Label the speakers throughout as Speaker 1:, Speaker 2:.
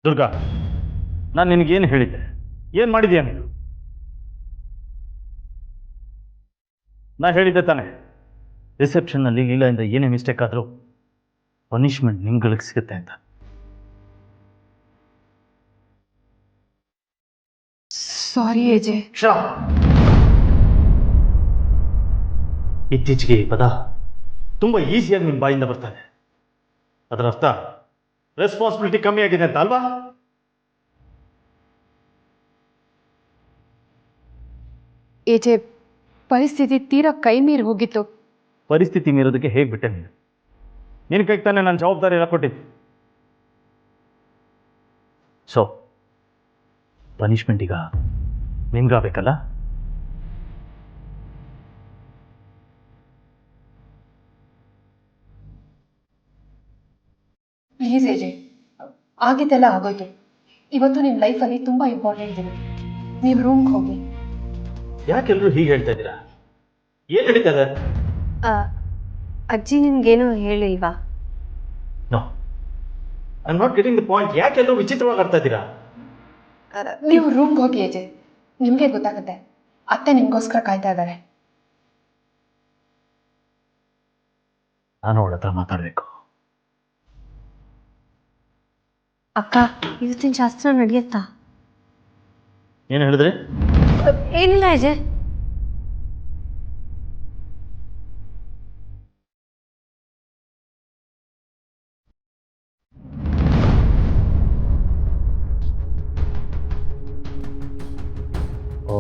Speaker 1: ದುರ್ಗಾ, ನಾನು ನಿನಗೇನು ಹೇಳಿದ್ದೆ? ಏನು ಮಾಡಿದ್ಯಾ ನೀನು? ನಾ ಹೇಳಿದ್ದೆ ತಾನೆ, ರಿಸೆಪ್ಷನ್ನಲ್ಲಿ ಲೀಲಾಯಿಂದ ಏನೇ ಮಿಸ್ಟೇಕ್ ಆದರೂ ಪನಿಷ್ಮೆಂಟ್ ನಿಮ್ಗಳಿಗೆ ಸಿಗುತ್ತೆ ಅಂತ.
Speaker 2: ಸಾರಿ ಅಜಯ್.
Speaker 1: ಇತ್ತೀಚೆಗೆ ಈ ಪದ ತುಂಬ ಈಸಿಯಾಗಿ ನಿಮ್ಮ ಬಾಯಿಂದ ಬರ್ತಾರೆ. ಅದರ ಅರ್ಥ ರೆಸ್ಪಾನ್ಸಿಬಿಲಿಟಿ ಕಮ್ಮಿ ಆಗಿದೆ ಅಂತ ಅಲ್ವಾ?
Speaker 2: ಏಜೆ, ಪರಿಸ್ಥಿತಿ ತೀರಾ ಕೈ ಮೀರಿ ಹೋಗಿತ್ತು.
Speaker 1: ಪರಿಸ್ಥಿತಿ ಮೀರೋದಕ್ಕೆ ಹೇಗೆ ಬಿಟ್ಟೆ ನೀನು? ನಿನ್ನ ಕೈಗೆ ತಾನೇ ನಾನು ಜವಾಬ್ದಾರಿ ಎಲ್ಲ ಕೊಟ್ಟಿದ್ದೆ. ಸೊ ಪನಿಷ್ಮೆಂಟ್ ಈಗ ನಿಮ್ಗಾಗಬೇಕಲ್ಲ?
Speaker 2: ಪ್ಲೀಸ್ ಅಜಯ್, ಆಗಿದ್ದೆಲ್ಲ ಆಗೋಯ್ತು. ಇವತ್ತು ನಿಮ್ಮ ಲೈಫಲ್ಲಿ ತುಂಬ ಇಂಪಾರ್ಟೆಂಟ್ ಇದೆ. ನೀವು ರೂಮ್ಗೆ ಹೋಗಿ.
Speaker 1: ಯಾಕೆಲ್ಲರೂ ಹೀಗೆ ಹೇಳ್ತಾ ಇದ್ದೀರಾ? ಏನು ನಡೀತದೆ?
Speaker 3: ಅಜ್ಜಿ ನಿನ್ಗೇನು ಹೇಳಿಲ್ವಾ?
Speaker 1: No, I am not getting the point. ಯಾಕೆಲ್ಲರೂ ವಿಚಿತ್ರವಾಗಿ ಆಡ್ತಾ ಇದ್ದೀರಾ?
Speaker 2: ನೀವು ರೂಮ್ಗೆ ಹೋಗಿ ಅಜಯ್, ನಿಮಗೆ ಗೊತ್ತಾಗುತ್ತೆ. ಅತ್ತೆ ನಿಮಗೋಸ್ಕರ ಕಾಯ್ತಾ ಇದ್ದಾರೆ.
Speaker 1: ನಾನು ಅವಳ ಹತ್ರ ಮಾತಾಡಬೇಕು.
Speaker 3: ಅಕ್ಕ, ಇವತ್ತಿನ ಶಾಸ್ತ್ರ ನಡೆಯುತ್ತಾ?
Speaker 1: ಏನು ಹೇಳಿದ್ರಿ?
Speaker 3: ಏನಿಲ್ಲ ಅಜಯ್.
Speaker 1: ಓ,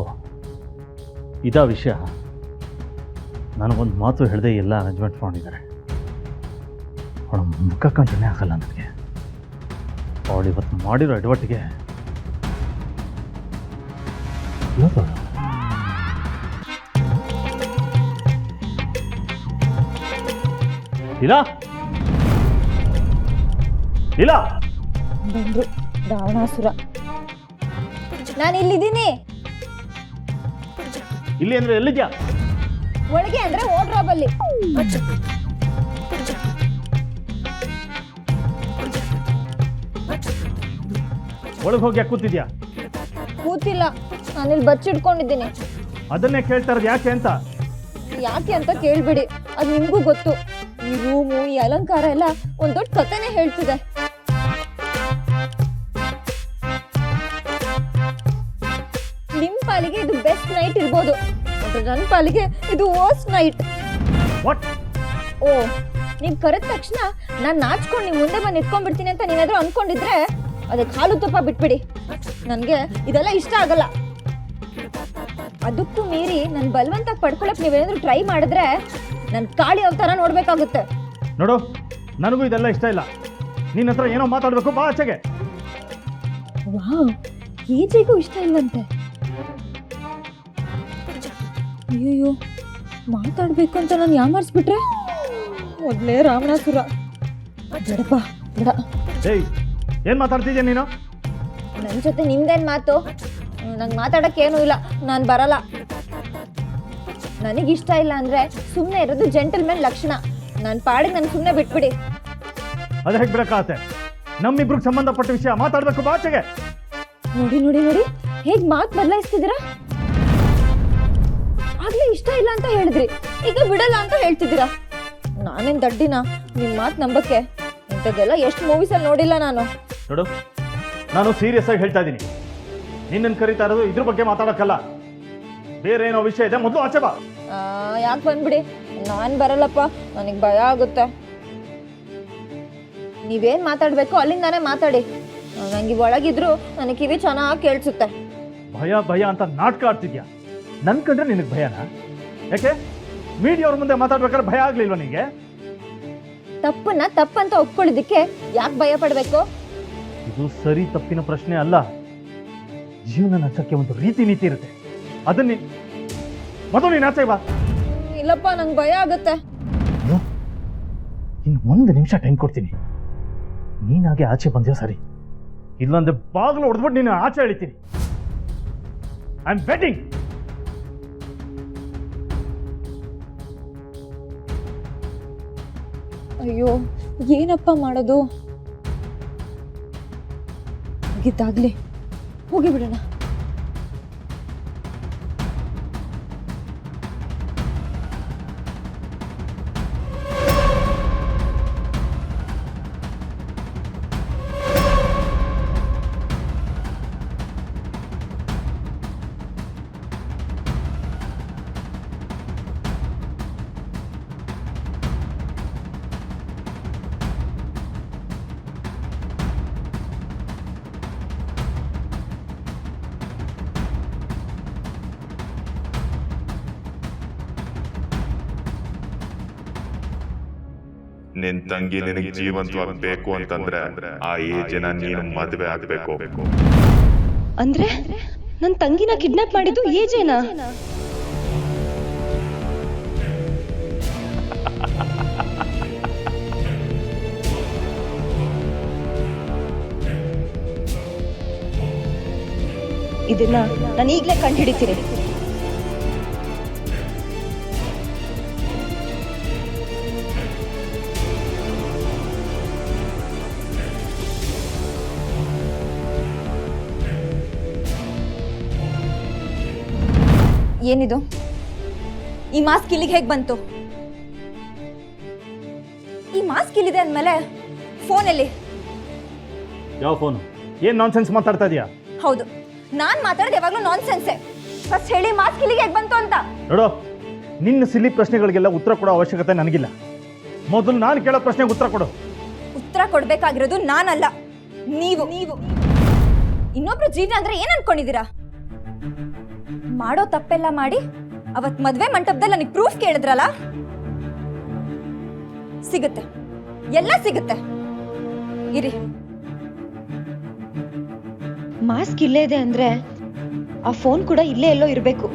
Speaker 1: ಇದಾ ವಿಷಯ? ನನಗೊಂದು ಮಾತು ಹೇಳಿದೆ ಎಲ್ಲ ಅರೇಂಜ್ಮೆಂಟ್ ಮಾಡಿದ್ದಾರೆ. ಅವಳ ಮುಖ ಕಂಡ್ರೆ ಆಗಲ್ಲ ನನಗೆ. ಅವಳು ಇವತ್ತು ಮಾಡಿರೋ ಎಡವಟ್ಟಿಗೆ ಇಲ್ಲ ಇಲ್ಲ
Speaker 4: ಬಂದ್ರು ರಾವಣಾಸುರ. ನಾನು ಇಲ್ಲಿದ್ದೀನಿ.
Speaker 1: ಇಲ್ಲಿ ಅಂದ್ರೆ ಎಲ್ಲಿದ್ಯಾ?
Speaker 4: ಒಳಗೆ ಅಂದ್ರೆ ಓಡ್ರಾಬಲ್ಲಿ.
Speaker 1: ಒಳಗೆ ಹೋಗಿ ಯಾಕೆ ಕೂತಿದ್ಯಾ?
Speaker 4: ಕೂತಿಲ್ಲ, ನಾನಿಲ್ಲಿ ಬಚ್ಚಿಟ್ಕೊಂಡಿದ್ದೀನಿ.
Speaker 1: ಅದನ್ನೇ ಕೇಳ್ತಾ ಇರೋದು ಯಾಕೆ ಅಂತ.
Speaker 4: ಯಾಕೆ ಅಂತ ಕೇಳ್ಬಿಡಿ, ಅದು ನಿಮಗೂ ಗೊತ್ತು. ಈ ರೂಮು, ಈ ಅಲಂಕಾರ ಎಲ್ಲ ಒಂದ್ ದೊಡ್ಡ ಕಥೆನೇ ಹೇಳ್ತಿದೆ. ನಿಮ್ ಪಾಲಿಗೆ ಇದು ಬೆಸ್ಟ್ ನೈಟ್ ಇರ್ಬೋದು, ಆದ್ರೆ ನನ್ನ ಪಾಲಿಗೆ ಇದು ವರ್ಸ್ಟ್ ನೈಟ್.
Speaker 1: ವಾಟ್?
Speaker 4: ಓ, ನೀವ್ ಕರೆದ ತಕ್ಷಣ ನಾನ್ ನಾಚ್ಕೊಂಡು ನಿಮ್ ಮುಂದೆ ಬಂದು ಇಟ್ಕೊಂಡ್ಬಿಡ್ತೀನಿ ಅಂತ ನೀನಾದ್ರೂ ಅನ್ಕೊಂಡಿದ್ರೆ ಅದಕ್ಕೆ ಹಾಲು ತುಪ್ಪ ಬಿಟ್ಬಿಡಿ. ನನ್ಗೆ ಇದೆಲ್ಲ ಇಷ್ಟ ಆಗಲ್ಲ. ಅದಕ್ಕೂ ಮೀರಿ ನನ್ ಬಲವಂತ ಪಡ್ಕೊಳಕ್ ನೀವೇನಾದ್ರೂ ಟ್ರೈ ಮಾಡಿದ್ರೆ ನನ್ ಕಾಳಿ ಅವತಾರ ನೋಡ್ಬೇಕಾಗುತ್ತೆ.
Speaker 1: ನೋಡು, ನನಗೂ ಇದೆಲ್ಲ ಇಷ್ಟ ಇಲ್ಲ. ನಿನ್ನ ಹತ್ರ ಏನೋ ಮಾತಾಡ್ಬೇಕು, ಬಾ ಆಚೆಗೆ.
Speaker 4: ವಾವ್, ಏಜಿಗೂ ಇಷ್ಟ ಇಲ್ಲಂತೆ. ಅಯ್ಯೋ, ಮಾತಾಡ್ಬೇಕು ಅಂತ ನಾನು ಯಾಮಾರಿಸ್ಬಿಟ್ರೆ ಮೊದ್ಲೇ ರಾವಣಾಸುರ. ಬೇಡಪ್ಪ, ಬೇಡ.
Speaker 1: ಏಯ್, ಏನ್ ಮಾತಾಡ್ತಿದ್ಯಾ ನೀನು?
Speaker 4: ನನ್ನ ಜೊತೆ ನಿಮ್ದೇನ್ ಮಾತು? ನಂಗೆ ಮಾತಾಡಕ್ಕೇನೂ ಇಲ್ಲ, ನಾನು ಬರಲ್ಲ. ನನಗಿಷ್ಟ ಇಲ್ಲ ಅಂದ್ರೆ ಸುಮ್ಮನೆ ಇರೋದು ಜೆಂಟಲ್ಮೆನ್ ಲಕ್ಷಣ. ನನ್ನ ಪಾಡಿಗೆ ನಾನು ಸುಮ್ಮನೆ ಬಿಟ್ಬಿಡಿ.
Speaker 1: ಅದು ಹೇಗೆ ಬಿಡಕ್ಕಾಗತ್ತೆ? ನಮ್ಮಿಬ್ರಿಗೆ ಸಂಬಂಧಪಟ್ಟ ವಿಷಯ ಮಾತಾಡ್ಬೇಕು, ಬಾ ಆಚೆಗೆ.
Speaker 4: ನೋಡಿ ನೋಡಿ ನೋಡಿ, ಹೇಗ್ ಮಾತು ಬದಲಾಯಿಸ್ತಿದ್ದೀರಾ? ಆಗ್ಲೇ ಇಷ್ಟ ಇಲ್ಲ ಅಂತ ಹೇಳಿದ್ರಿ, ಈಗ ಬಿಡಲ್ಲ ಅಂತ ಹೇಳ್ತಿದ್ದೀರಾ. ನಾನೇನ್ ದಡ್ಡಿನ ನಿಮ್ ಮಾತು ನಂಬಕ್ಕೆ? ಇಂಥದ್ದೆಲ್ಲ ಎಷ್ಟು ಮೂವೀಸಲ್ಲಿ ನೋಡಿಲ್ಲ ನಾನು.
Speaker 1: ನೋಡು, ನಾನು ಸೀರಿಯಸ್ ಆಗಿ ಹೇಳ್ತಾ ಇದ್ದೀನಿ. ನಿನ್ನನ್ನು ಕರೀತಾ ಇರೋದು ಇದ್ರ ಬಗ್ಗೆ ಮಾತಾಡಕ್ಕಲ್ಲ, ಬೇರೆ ಏನೋ ವಿಷಯ ಇದೆ. ಮೊದಲು ಆಚೆ ಬಾ.
Speaker 4: ಯಾಕೆ ಬಂದ್ಬಿಡಿ, ನಾನು ಬರಲ್ಲಪ್ಪ, ನನಗೆ ಭಯ ಆಗುತ್ತೆ. ನೀವೇನ್ ಮಾತಾಡ್ಬೇಕು ಅಲ್ಲಿಂದಾನೇ ಮಾತಾಡಿ. ನಂಗೆ ಒಳಗಿದ್ರು ನನಗೆ ಕಿವಿ ಚೆನ್ನಾಗಿ ಕೇಳಿಸುತ್ತೆ.
Speaker 1: ಭಯ ಭಯ ಅಂತ ನಾಟಕ ಆಡ್ತಿದ್ಯಾ? ನನ್ ಕಂಡ್ರೆ ನಿನಗೆ ಭಯನಾ? ಯಾಕೆ ಮೀಡಿಯಾ ಅವ್ರ ಮುಂದೆ ಮಾತಾಡ್ಬೇಕಾದ್ರೆ ಭಯ ಆಗ್ಲಿಲ್ವಾ ನಿನಗೆ?
Speaker 4: ತಪ್ಪನ್ನ ತಪ್ಪಂತ ಒಪ್ಕೊಳ್ಳೋದಿಕ್ಕೆ ಯಾಕೆ ಭಯ ಪಡ್ಬೇಕು?
Speaker 1: ಇದು ಸರಿ ತಪ್ಪಿನ ಪ್ರಶ್ನೆ ಅಲ್ಲ. ಜೀವನ ನಡ್ಸಕ್ಕೆ ಒಂದು ರೀತಿ ನೀತಿ ಇರುತ್ತೆ. ಅದನ್ನ ಮೊದಲು ನೀನು ಆಚೆ ಬಾ.
Speaker 4: ಇಲ್ಲಪ್ಪ, ನಂಗೆ ಭಯ ಆಗುತ್ತೆ.
Speaker 1: ಇನ್ನು 1 ನಿಮಿಷ ಟೈಮ್ ಕೊಡ್ತೀನಿ. ನೀನಾಗೆ ಆಚೆ ಬಂದ್ಯೋ ಸರಿ, ಇಲ್ಲಂದ್ರೆ ಬಾಗಿಲು ಹೊಡೆದ್ಬಿಟ್ಟು ನೀನು ಆಚೆ ಎಳಿತೀನಿ. I am waiting.
Speaker 4: ಅಯ್ಯೋ, ಏನಪ್ಪ ಮಾಡೋದು? ಆಗಿದ್ದಾಗ್ಲಿ ಹೋಗಿ ಬಿಡೋಣ.
Speaker 5: ನಿನ್ ತಂಗಿ ನಿನಗೆ ಜೀವಂತವಾಗಿ ಬೇಕು ಅಂತಂದ್ರೆ ಆ ಏಜನ ನೀನು ಮದುವೆ ಆಗ್ಬೇಕು.
Speaker 6: ಅಂದ್ರೆ ನನ್ ತಂಗಿನ ಕಿಡ್ನಾಪ್ ಮಾಡಿದ್ದು ಏಜೇನಾ? ಇದನ್ನ ನಾನು ಈಗ್ಲೇ ಕಂಡು ಹಿಡಿತೀನಿ.
Speaker 4: ಏನಿದು? ಈ ಮಾಸ್ಕ್ ಇಲ್ಲಿಗೆ ಹೇಗೆ ಬಂತು? ಈ ಮಾಸ್ಕ್ ಇಲ್ಲಿದೆ ಅಂದಮೇಲೆ ಫೋನಲ್ಲಿ
Speaker 1: ಯಾವ ಫೋನು? ಏನು ನಾನ್ಸೆನ್ಸ್ ಮಾತಾಡ್ತಾ ಇದೀಯಾ?
Speaker 4: ಹೌದು, ನಾನು ಮಾತಾಡೋದು ಯಾವಾಗಲೂ ನಾನ್ ಸೆನ್ಸೆ. ಫಸ್ಟ್ ಹೇಳಿ ಮಾಸ್ಕ್ ಇಲ್ಲಿಗೆ ಹೇಗೆ ಬಂತು ಅಂತ.
Speaker 1: ನೋಡು, ನಿನ್ನ ಸಿಲಿ ಪ್ರಶ್ನೆಗಳಿಗೆಲ್ಲ ಉತ್ತರ ಕೊಡೋ ಅವಶ್ಯಕತೆ ನನಗಿಲ್ಲ. ಮೊದಲು ನಾನು ಕೇಳೋ ಪ್ರಶ್ನೆಗೆ ಉತ್ತರ ಕೊಡು.
Speaker 4: ಉತ್ತರ ಕೊಡ್ಬೇಕಾಗಿರೋದು ನಾನಲ್ಲ, ನೀವು. ಇನ್ನೊಬ್ರು ಜೀವನ ಅಂದ್ರೆ ಏನ್ ಅನ್ಕೊಂಡಿದ್ದೀರಾ? ಮಾಡೋ ತಪ್ಪೆಲ್ಲ ಮಾಡಿ ಅವತ್ ಮದ್ವೆ ಮಂಟಪದಲ್ಲಿ ನನಗೆ ಪ್ರೂಫ್ ಕೇಳಿದ್ರಲ್ಲ, ಸಿಗುತ್ತೆ, ಎಲ್ಲ ಸಿಗುತ್ತೆ. ಇರಿ.
Speaker 6: ಮಾಸ್ಕ್ ಇಲ್ಲೇ ಇದೆ ಅಂದ್ರೆ ಆ ಫೋನ್ ಕೂಡ ಇಲ್ಲೇ ಎಲ್ಲೋ ಇರಬೇಕು.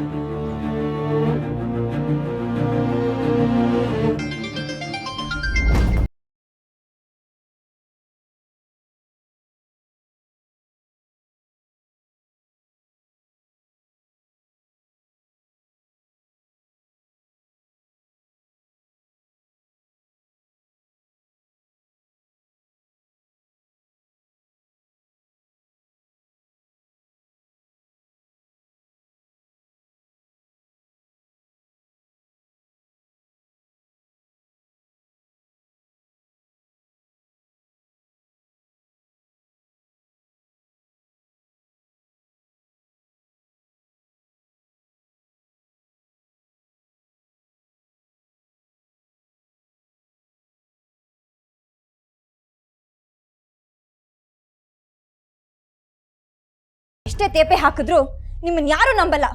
Speaker 4: ಎಷ್ಟೇ ತೇಪೆ ಹಾಕಿದ್ರು ನಿಮ್ಮನ್ನ ಯಾರು ನಂಬಲ್ಲ.